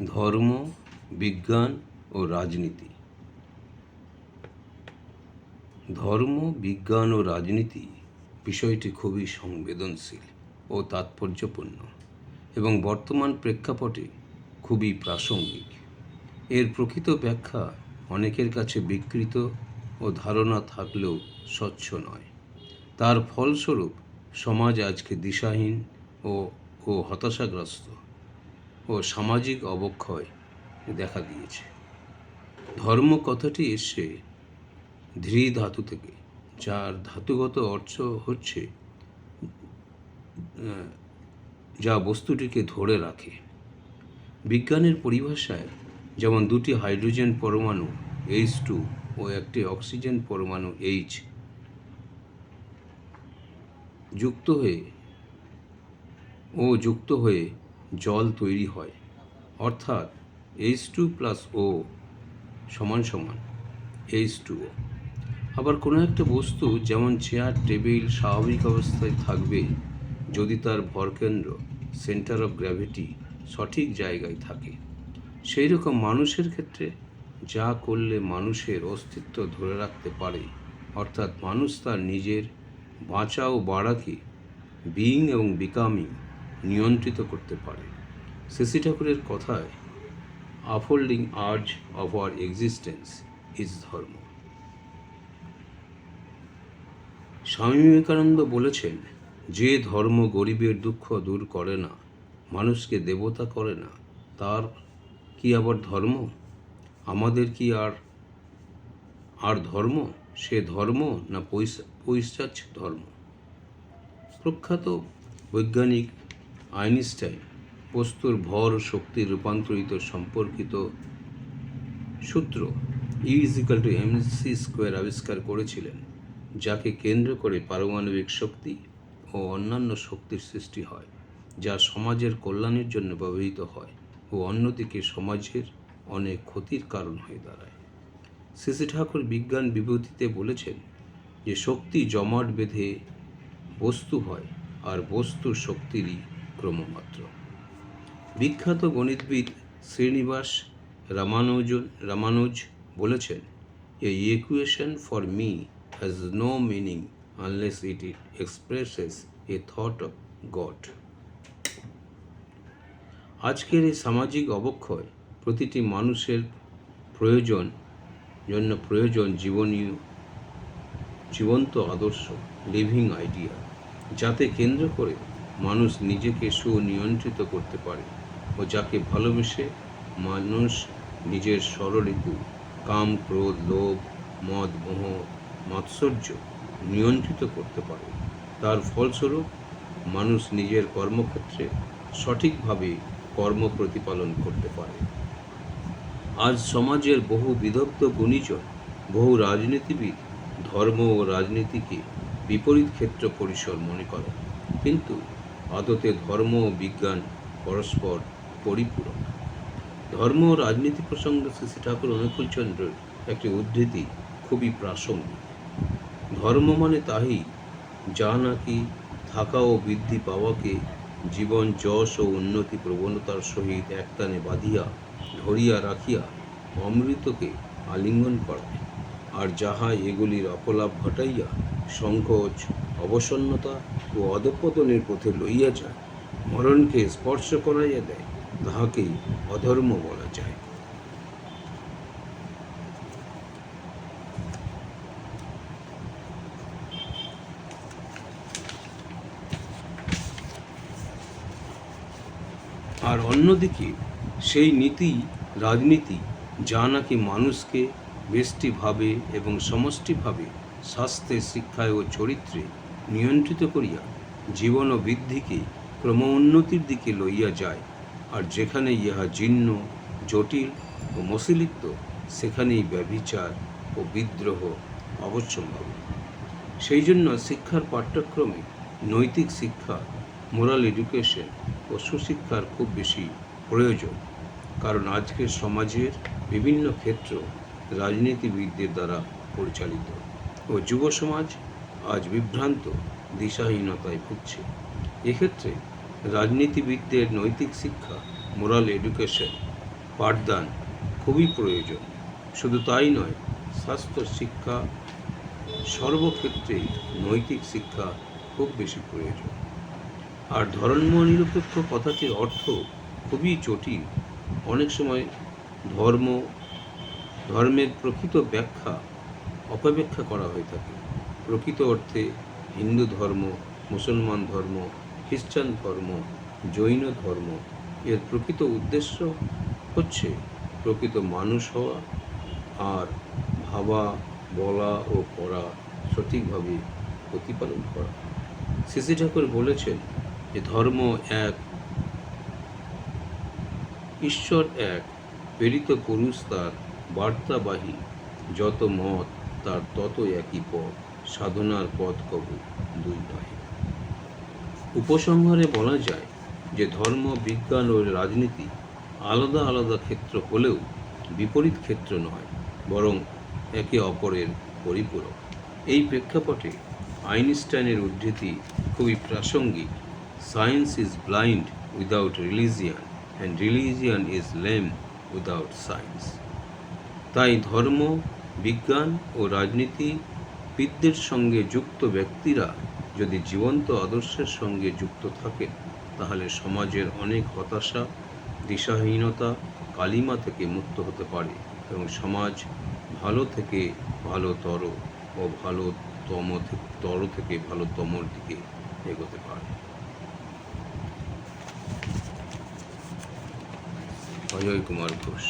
ধর্ম, বিজ্ঞান ও রাজনীতি। ধর্ম, বিজ্ঞান ও রাজনীতি বিষয়টি খুবই সংবেদনশীল ও তাৎপর্যপূর্ণ এবং বর্তমান প্রেক্ষাপটে খুবই প্রাসঙ্গিক। এর প্রকৃত ব্যাখ্যা অনেকের কাছে বিকৃত ও ধারণা থাকলেও স্বচ্ছ নয়। তার ফলস্বরূপ সমাজ আজকে দিশাহীন ও হতাশাগ্রস্ত ও সামাজিক অবক্ষয় দেখা দিয়েছে। ধর্ম কথাটি এসছে ধৃ ধাতু থেকে, যার ধাতুগত অর্থ হচ্ছে যা বস্তুটিকে ধরে রাখে। বিজ্ঞানের পরিভাষায় যেমন দুটি হাইড্রোজেন পরমাণু H2 ও একটি অক্সিজেন পরমাণু H যুক্ত হয়ে জল তৈরি হয়, অর্থাৎ H2+O = H2O। আবার কোনো একটা বস্তু যেমন চেয়ার, টেবিল স্বাভাবিক অবস্থায় থাকবে যদি তার ভরকেন্দ্র সেন্টার অফ গ্র্যাভিটি সঠিক জায়গায় থাকে। সেই রকম মানুষের ক্ষেত্রে যা করলে মানুষের অস্তিত্ব ধরে রাখতে পারে, অর্থাৎ মানুষ তার নিজের বাঁচা ও বাড়াকে বিইং এবং বিকামিং নিয়ন্ত্রিত করতে পারে। শ্রী ঠাকুরের কথায় unfolding urge of our existence is ধর্ম। স্বামী বিবেকানন্দ বলেছেন, যে ধর্ম গরিবের দুঃখ দূর করে না, মানুষকে দেবতা করে না, তার কি আবার ধর্ম? আমাদের কি আর ধর্ম? সে ধর্ম না পৈশাচ ধর্ম? প্রখ্যাত বৈজ্ঞানিক আইনস্টাইন বস্তুর ভর ও শক্তির রূপান্তরিত সম্পর্কিত সূত্র E=mc² আবিষ্কার করেছিলেন, যাকে কেন্দ্র করে পারমাণবিক শক্তি ও অন্যান্য শক্তির সৃষ্টি হয়, যা সমাজের কল্যাণের জন্য ব্যবহৃত হয় ও অন্যদিকে সমাজের অনেক ক্ষতির কারণ হয়ে দাঁড়ায়। শ্রী ঠাকুর বিজ্ঞান বিভূতিতে বলেছেন যে শক্তি জমাট বেঁধে বস্তু হয়, আর বস্তু শক্তিরই ক্রমমাত্র। বিখ্যাত গণিতবিদ শ্রীনিবাস রামানুজ বলেছেন, "A equation for me has no meaning unless it expresses a thought of God." আজকের এই সামাজিক অবক্ষয় প্রতিটি মানুষের প্রয়োজন জীবন্ত আদর্শ, লিভিং আইডিয়া, যাতে কেন্দ্র করে মানুষ নিজেকে সুনিয়ন্ত্রিত করতে পারে ও যাকে ভালোবেসে মানুষ নিজের ষড়ঋতু কাম, ক্রোধ, লোভ, মদ, মোহ, মাৎসর্য নিয়ন্ত্রিত করতে পারে। তার ফলস্বরূপ মানুষ নিজের কর্মক্ষেত্রে সঠিকভাবে কর্ম প্রতিপালন করতে পারে। আজ সমাজের বহু বিদগ্ধ গুণীজন, বহু রাজনীতিবিদ ধর্ম ও রাজনীতিকে বিপরীত ক্ষেত্র পরিসর মনে করেন, কিন্তু আদতে ধর্ম ও বিজ্ঞান পরস্পর পরিপূরক। ধর্ম ও রাজনীতি প্রসঙ্গে শ্রী ঠাকুর অনুকূলচন্দ্রের একটি উদ্ধৃতি খুবই প্রাসঙ্গিক। ধর্ম মানে তাই যা নাকি থাকা ও বৃদ্ধি পাওয়াকে জীবন যশ ও উন্নতি প্রবণতার সহিত একটানে বাঁধিয়া ধরিয়া রাখিয়া অমৃতকে আলিঙ্গন করায়, আর যাহা এগুলির অপলাভ ঘটাইয়া সংকোচ, অবসন্নতা ও অধঃপতনের পথে লইয়া যায়, মরণকে স্পর্শ করাইয়া দেয়, তাহাকেই অধর্ম বলা যায়। আর অন্যদিকে সেই নীতি রাজনীতি যা নাকি মানুষকে ব্যষ্টিভাবে এবং সমষ্টিভাবে স্বাস্থ্যে, শিক্ষায় ও চরিত্রে নিয়ন্ত্রিত করিয়া জীবন ও বৃদ্ধিকে ক্রমোন্নতির দিকে লইয়া যায়, আর যেখানে ইহা জীর্ণ, জটিল ও মসীলিপ্ত, সেখানেই ব্যভিচার ও বিদ্রোহ অবশ্যম্ভাবী। সেই জন্য শিক্ষার পাঠ্যক্রমে নৈতিক শিক্ষা, মোরাল এডুকেশন ও সুশিক্ষার খুব বেশি প্রয়োজন, কারণ আজকের সমাজের বিভিন্ন ক্ষেত্র রাজনীতিবিদদের দ্বারা পরিচালিত ও যুব সমাজ আজ বিভ্রান্ত, দিশাহীনতায় ভুগছে। এক্ষেত্রে রাজনীতিবিদদের নৈতিক শিক্ষা, মোরাল এডুকেশন পাঠদান খুবই প্রয়োজন। শুধু তাই নয়, স্বাস্থ্য শিক্ষা সর্বক্ষেত্রেই নৈতিক শিক্ষা খুব বেশি প্রয়োজন। আর ধর্মনিরপেক্ষ কথাটির অর্থ খুবই জটিল। অনেক সময় ধর্মের প্রকৃত ব্যাখ্যা অপব্যাখ্যা করা হয়ে থাকে। প্রকৃত অর্থে হিন্দু ধর্ম, মুসলমান ধর্ম, খ্রিস্টান ধর্ম, জৈন ধর্ম এর প্রকৃত উদ্দেশ্য হচ্ছে প্রকৃত মানুষ হওয়া আর ভাবা, বলা ও করা সঠিকভাবে প্রতিপালন করা। শ্রী ঠাকুর বলেছেন যে ধর্ম এক, ঈশ্বর এক, প্রেরিত পুরুষ তার বার্তাবাহী, যত মত তার তত একই পথ, সাধনার পথ কবু দুই নয়। উপসংহারে বলা যায় যে ধর্ম, বিজ্ঞান ও রাজনীতি আলাদা আলাদা ক্ষেত্র হলেও বিপরীত ক্ষেত্র নয়, বরং একে অপরের পরিপূরক। এই প্রেক্ষাপটে আইনস্টাইনের উদ্ধৃতি খুবই প্রাসঙ্গিক। Science is blind without religion and religion is lame without science. তাই ধর্ম, বিজ্ঞান ও রাজনীতিবিদদের সঙ্গে যুক্ত ব্যক্তিরা যদি জীবন্ত আদর্শের সঙ্গে যুক্ত থাকেন, তাহলে সমাজের অনেক হতাশা, দিশাহীনতা, কালিমা থেকে মুক্ত হতে পারে এবং সমাজ ভালো থেকে ভালোতর ও তর থেকে ভালোতমর দিকে এগোতে পারে। অজয় কুমার ঘোষ।